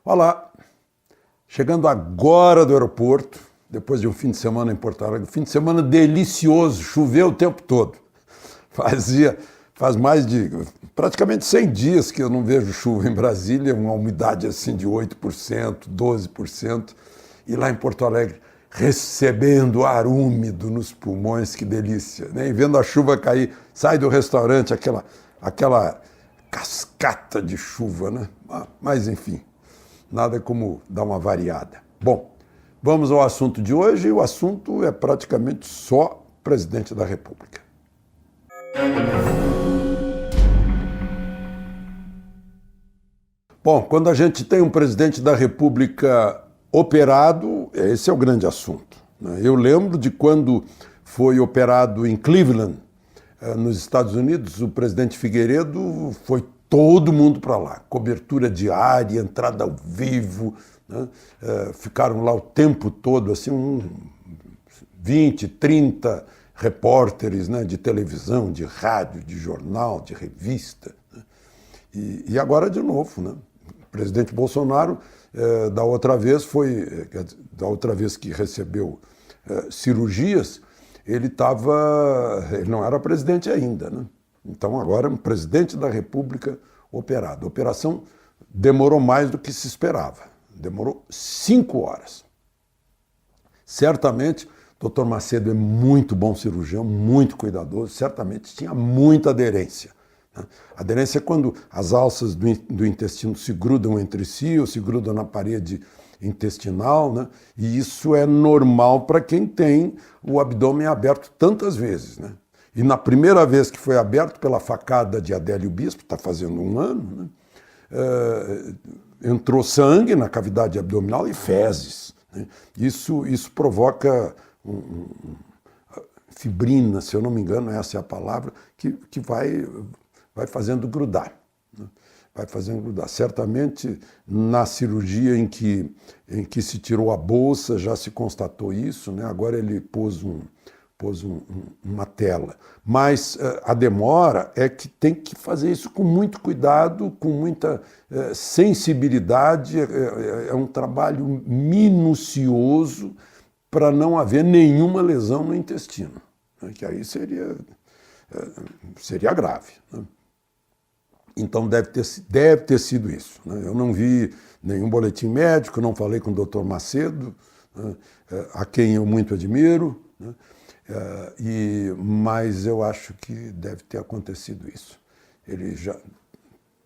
Olá, chegando agora do aeroporto, depois de um fim de semana em Porto Alegre, fim de semana delicioso, choveu o tempo todo. Faz mais de praticamente 100 dias que eu não vejo chuva em Brasília, uma umidade assim de 8%, 12%, e lá em Porto Alegre recebendo ar úmido nos pulmões, que delícia, né? E vendo a chuva cair, sai do restaurante aquela cascata de chuva, né? Mas enfim, nada como dar uma variada. Bom, vamos ao assunto de hoje, e o assunto é praticamente só presidente da República. Bom, quando a gente tem um presidente da República operado, esse é o grande assunto, né? Eu lembro de quando foi operado em Cleveland, nos Estados Unidos, o presidente Figueiredo, foi todo mundo para lá, cobertura diária, entrada ao vivo, né? Ficaram lá o tempo todo, assim, 20, 30 repórteres, né, de televisão, de rádio, de jornal, de revista, né? E agora de novo, né? O presidente Bolsonaro, da outra vez que recebeu cirurgias, ele não era presidente ainda, né? Então agora é um presidente da República operado. A operação demorou mais do que se esperava, demorou 5 horas. Certamente, o Dr. Macedo é muito bom cirurgião, muito cuidadoso, certamente tinha muita aderência, né? Aderência é quando as alças do intestino se grudam entre si ou se grudam na parede intestinal, né? E isso é normal para quem tem o abdômen aberto tantas vezes, né? E na primeira vez que foi aberto pela facada de Adélio Bispo, está fazendo 1 ano, né? Entrou sangue na cavidade abdominal e fezes, né? Isso provoca fibrina, se eu não me engano, essa é a palavra, que vai fazendo grudar, né? Vai fazendo grudar. Certamente, na cirurgia em que se tirou a bolsa, já se constatou isso, né? Agora ele pôs uma tela. Mas a demora é que tem que fazer isso com muito cuidado, com muita sensibilidade, é um trabalho minucioso para não haver nenhuma lesão no intestino, né? Que aí seria grave, né? Então deve ter sido isso, né? Eu não vi nenhum boletim médico, não falei com o Dr. Macedo, né, a quem eu muito admiro, né? Mas eu acho que deve ter acontecido isso. Ele já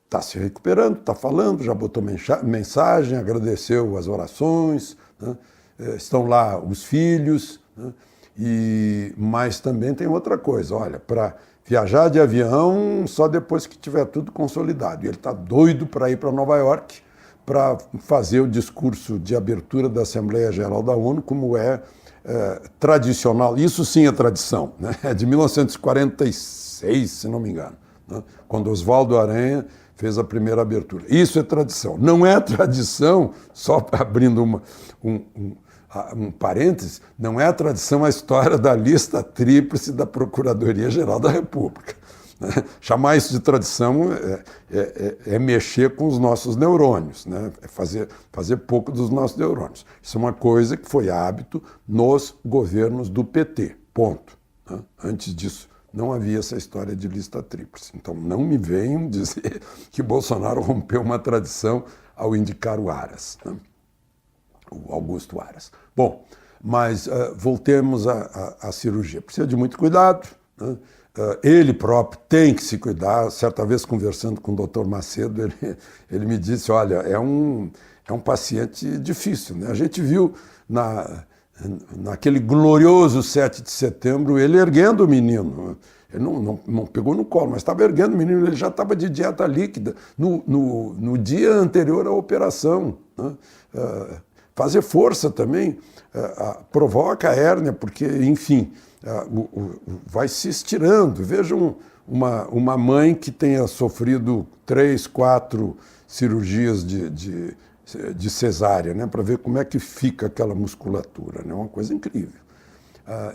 está se recuperando, está falando, já botou mensagem, agradeceu as orações, né? Estão lá os filhos, né? Mas também tem outra coisa, olha, para viajar de avião só depois que tiver tudo consolidado. E ele está doido para ir para Nova York para fazer o discurso de abertura da Assembleia Geral da ONU, como é tradicional. Isso sim é tradição, né? É de 1946, se não me engano, né? Quando Oswaldo Aranha fez a primeira abertura. Isso é tradição. Não é tradição, só abrindo um parênteses, não é a tradição a história da lista tríplice da Procuradoria-Geral da República, né? Chamar isso de tradição é mexer com os nossos neurônios, né? É fazer pouco dos nossos neurônios. Isso é uma coisa que foi hábito nos governos do PT, ponto, né? Antes disso, não havia essa história de lista tríplice. Então não me venham dizer que Bolsonaro rompeu uma tradição ao indicar o Aras, né? O Augusto Aras. Bom, mas voltemos à cirurgia. Precisa de muito cuidado, né? Ele próprio tem que se cuidar. Certa vez, conversando com o Dr. Macedo, ele me disse, olha, é um paciente difícil, né? A gente viu naquele glorioso 7 de setembro ele erguendo o menino. Ele não pegou no colo, mas estava erguendo o menino, ele já estava de dieta líquida no dia anterior à operação, né? Fazer força também provoca a hérnia, porque, enfim, vai se estirando. Vejam uma mãe que tenha sofrido 3, 4 cirurgias de cesárea, né, para ver como é que fica aquela musculatura, né? É uma coisa incrível.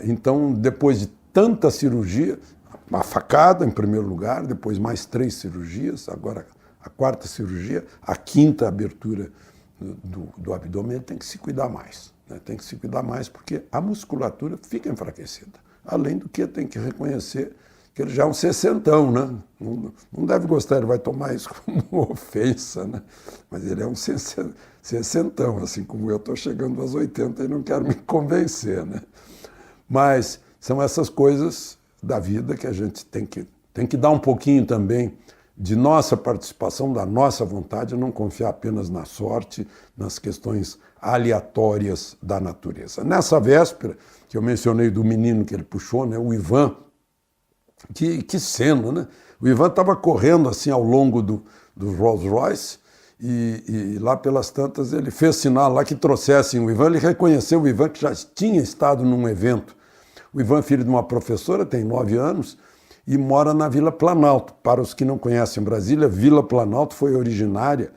Então, depois de tanta cirurgia, uma facada em primeiro lugar, depois mais 3 cirurgias, agora a 4ª cirurgia, a 5ª abertura do abdômen, ele tem que se cuidar mais. Né? Tem que se cuidar mais porque a musculatura fica enfraquecida. Além do que, tem que reconhecer que ele já é um sessentão, né? Não deve gostar, ele vai tomar isso como ofensa, né? Mas ele é um sessentão, assim como eu estou chegando aos 80 e não quero me convencer, né? Mas são essas coisas da vida que a gente tem que dar um pouquinho também de nossa participação, da nossa vontade, não confiar apenas na sorte, nas questões aleatórias da natureza. Nessa véspera, que eu mencionei do menino que ele puxou, né, o Ivan, que cena, né? O Ivan estava correndo assim ao longo do Rolls Royce e lá pelas tantas ele fez sinal lá que trouxessem o Ivan, ele reconheceu o Ivan que já tinha estado num evento. O Ivan é filho de uma professora, tem 9 anos, e mora na Vila Planalto. Para os que não conhecem Brasília, Vila Planalto foi originária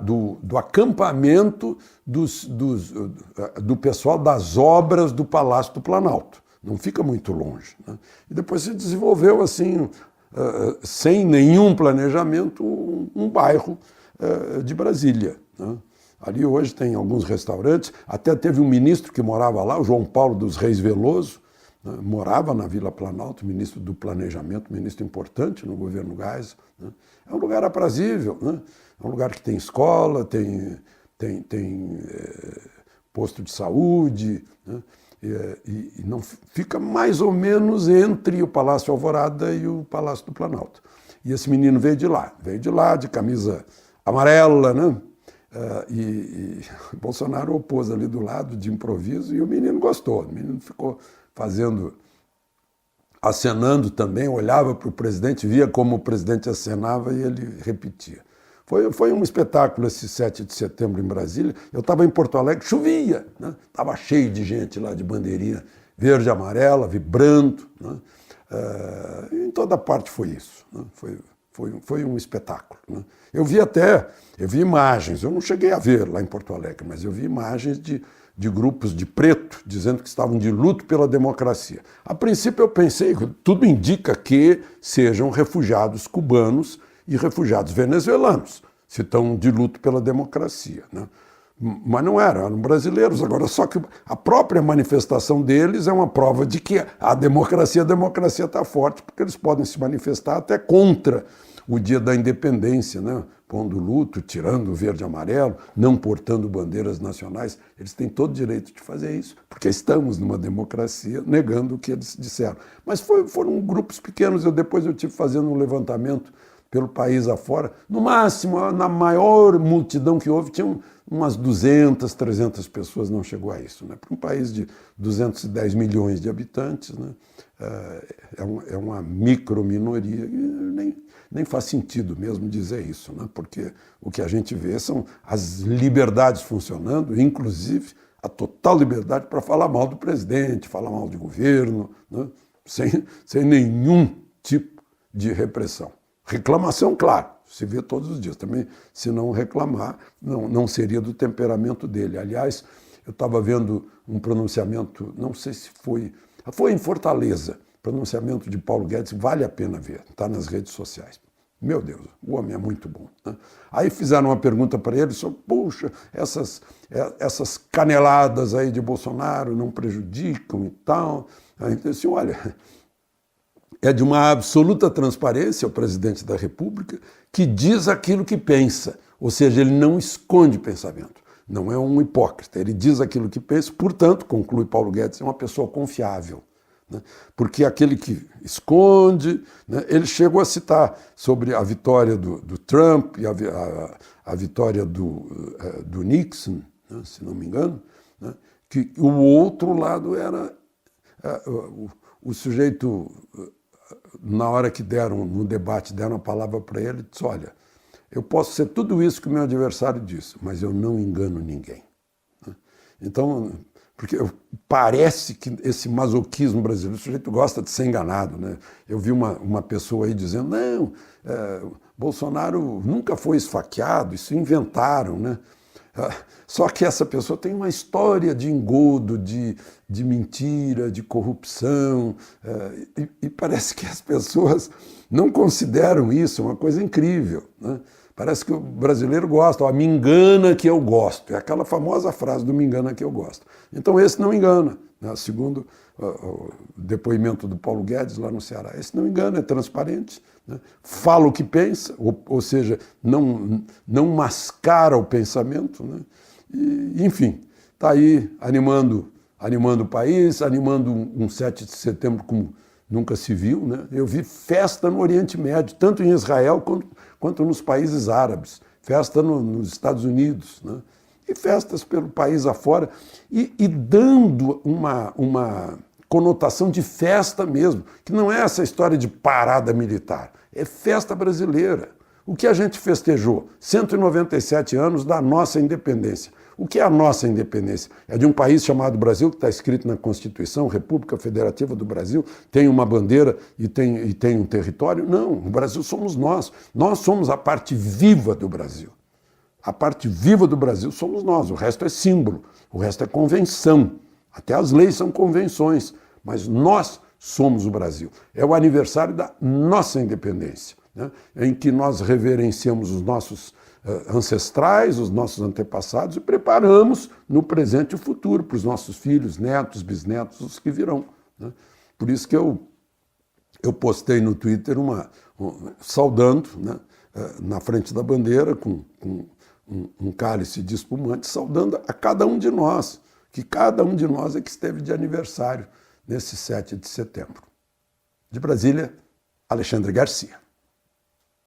do acampamento do pessoal das obras do Palácio do Planalto. Não fica muito longe. Né? E depois se desenvolveu assim, sem nenhum planejamento, um bairro de Brasília. Né? Ali hoje tem alguns restaurantes, até teve um ministro que morava lá, o João Paulo dos Reis Veloso, né? Morava na Vila Planalto, ministro do Planejamento, ministro importante no governo Geisel. Né? É um lugar aprazível, né? É um lugar que tem escola, tem posto de saúde, né? E não fica mais ou menos entre o Palácio Alvorada e o Palácio do Planalto. E esse menino veio de lá, de camisa amarela, né? E Bolsonaro opôs ali do lado, de improviso, e o menino gostou. O menino ficou acenando também, olhava para o presidente, via como o presidente acenava e ele repetia. Foi um espetáculo esse 7 de setembro em Brasília. Eu estava em Porto Alegre, chovia, né? Estava cheio de gente lá de bandeirinha verde e amarela, vibrando. Né? Em toda parte foi isso. Né? Foi um espetáculo. Né? Eu vi imagens, eu não cheguei a ver lá em Porto Alegre, mas eu vi imagens de grupos de preto dizendo que estavam de luto pela democracia. A princípio eu pensei, tudo indica que sejam refugiados cubanos e refugiados venezuelanos, se estão de luto pela democracia. Né? Mas não eram brasileiros. Agora, só que a própria manifestação deles é uma prova de que a democracia está forte, porque eles podem se manifestar até contra o dia da independência, né? Pondo luto, tirando o verde e amarelo, não portando bandeiras nacionais. Eles têm todo o direito de fazer isso, porque estamos numa democracia, negando o que eles disseram. Mas foram grupos pequenos. Depois eu tive fazendo um levantamento pelo país afora. No máximo, na maior multidão que houve, tinham umas 200, 300 pessoas, não chegou a isso. Né? Para um país de 210 milhões de habitantes, né? É uma micro-minoria. Nem faz sentido mesmo dizer isso, né? Porque o que a gente vê são as liberdades funcionando, inclusive a total liberdade para falar mal do presidente, falar mal do governo, né? Sem nenhum tipo de repressão. Reclamação, claro, se vê todos os dias. Também, se não reclamar, não seria do temperamento dele. Aliás, eu estava vendo um pronunciamento, não sei se foi em Fortaleza, pronunciamento de Paulo Guedes, vale a pena ver, está nas redes sociais. Meu Deus, o homem é muito bom. Né? Aí fizeram uma pergunta para ele sobre, puxa, essas caneladas aí de Bolsonaro não prejudicam e tal. Aí ele disse, olha, é de uma absoluta transparência o presidente da República que diz aquilo que pensa, ou seja, ele não esconde pensamento, não é um hipócrita, ele diz aquilo que pensa, portanto, conclui Paulo Guedes, é uma pessoa confiável. Né? Porque aquele que esconde, né? Ele chegou a citar sobre a vitória do Trump e a vitória do Nixon, né? Se não me engano, né? Que o outro lado era o sujeito, na hora que no debate, deram a palavra para ele, disse, olha, eu posso ser tudo isso que o meu adversário disse, mas eu não engano ninguém. Né? Então, porque parece que esse masoquismo brasileiro, o sujeito gosta de ser enganado. Né? Eu vi uma pessoa aí dizendo, não, Bolsonaro nunca foi esfaqueado, isso inventaram. Né? Só que essa pessoa tem uma história de engodo, de mentira, de corrupção, e parece que as pessoas não consideram isso uma coisa incrível. Né? Parece que o brasileiro gosta, ó, me engana que eu gosto. É aquela famosa frase do me engana que eu gosto. Então esse não engana, né? Segundo o depoimento do Paulo Guedes lá no Ceará. Esse não engana, é transparente, né? Fala o que pensa, ou seja, não mascara o pensamento, né? E, enfim, está aí animando o país, animando um 7 de setembro como nunca se viu, né? Eu vi festa no Oriente Médio, tanto em Israel quanto nos países árabes, festa nos Estados Unidos, né? E festas pelo país afora, e dando uma conotação de festa mesmo, que não é essa história de parada militar, é festa brasileira. O que a gente festejou? 197 anos da nossa independência. O que é a nossa independência? É de um país chamado Brasil, que está escrito na Constituição, República Federativa do Brasil, tem uma bandeira e tem um território? Não, o Brasil somos nós. Nós somos a parte viva do Brasil. A parte viva do Brasil somos nós, o resto é símbolo, o resto é convenção. Até as leis são convenções, mas nós somos o Brasil. É o aniversário da nossa independência, né? Em que nós reverenciamos os nossos ancestrais, os nossos antepassados, e preparamos no presente e o futuro para os nossos filhos, netos, bisnetos, os que virão, né? Por isso que eu postei no Twitter saudando, né, na frente da bandeira, com um cálice de espumante, saudando a cada um de nós, que cada um de nós é que esteve de aniversário nesse 7 de setembro. De Brasília, Alexandre Garcia.